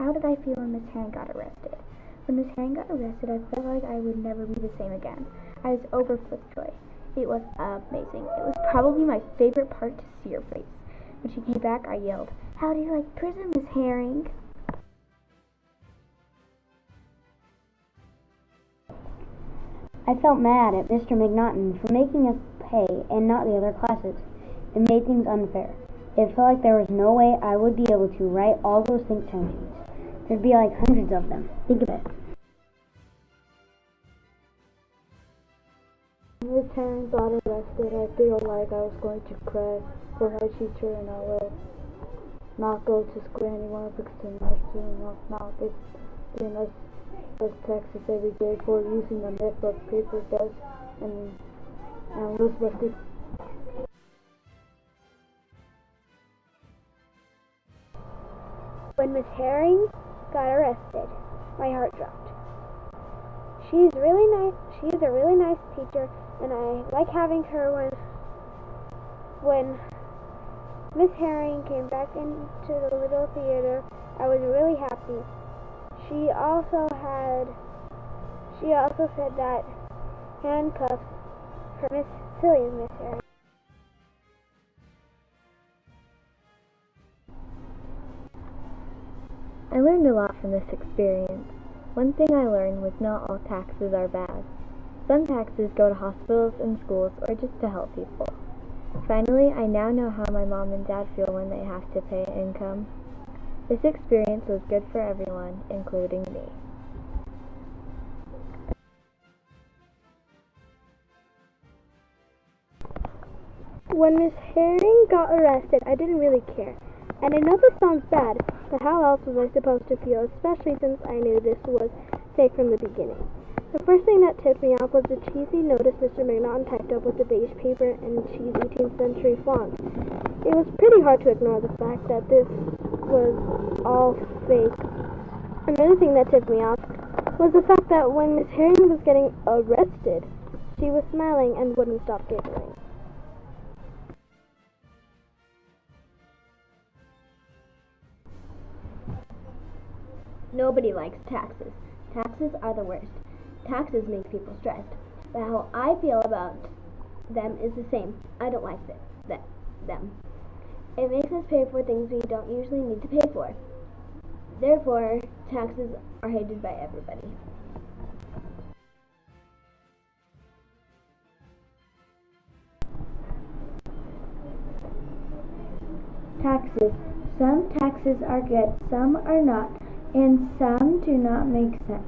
How did I feel when Miss Herring got arrested? When Miss Herring got arrested, I felt like I would never be the same again. I was overfilled with joy. It was amazing. It was probably my favorite part to see her face. When she came back, I yelled, "How do you like prison, Miss Herring?" I felt mad at Mr. McNaughton for making us pay and not the other classes. It made things unfair. It felt like there was no way I would be able to write all those think time sheets. There'd be like hundreds of them. Think of it. Miss Herring got arrested. I feel like I was going to cry for my teacher, and I will not go to school anymore because the nurse will not is giving us taxes every day for using the netbook paper desk and was busted. When Miss Herring got arrested, my heart dropped. She's really nice. She's a really nice teacher, and I like having her. When Miss Herring came back into the little theater, I was really happy. She also said that handcuffs for Miss Silly and Miss Herring. I learned a lot from this experience. One thing I learned was not all taxes are bad. Some taxes go to hospitals and schools or just to help people. Finally, I now know how my mom and dad feel when they have to pay income. This experience was good for everyone, including me. When Miss Herring got arrested, I didn't really care. And I know this sounds bad, but how else was I supposed to feel, especially since I knew this was fake from the beginning? The first thing that tipped me off was the cheesy notice Mr. McNaughton typed up with the beige paper and cheesy 18th century font. It was pretty hard to ignore the fact that this was all fake. Another thing that tipped me off was the fact that when Miss Herring was getting arrested, she was smiling and wouldn't stop giggling. Nobody likes taxes. Taxes are the worst. Taxes make people stressed. But how I feel about them is the same. I don't like them. It makes us pay for things we don't usually need to pay for. Therefore, taxes are hated by everybody. Taxes. Some taxes are good, some are not, and some do not make sense.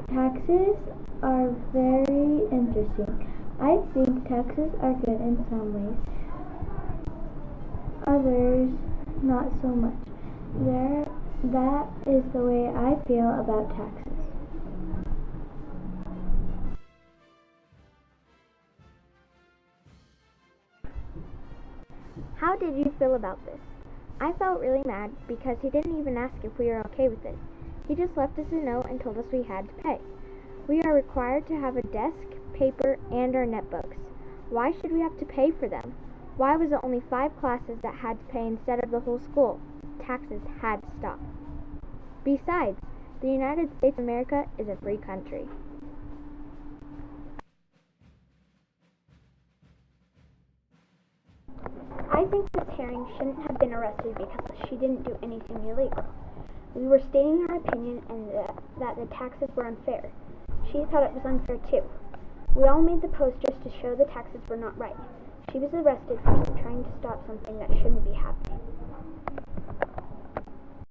Taxes are very interesting. I think taxes are good in some ways, others not so much. That is the way I feel about taxes. How did you feel about this? I felt really mad because he didn't even ask if we were okay with it. He just left us a note and told us we had to pay. We are required to have a desk, paper, and our netbooks. Why should we have to pay for them? Why was it only 5 classes that had to pay instead of the whole school? Taxes had to stop. Besides, the United States of America is a free country. I think Miss Herring shouldn't have been arrested because she didn't do anything illegal. We were stating our opinion and that the taxes were unfair. She thought it was unfair too. We all made the posters to show the taxes were not right. She was arrested for trying to stop something that shouldn't be happening.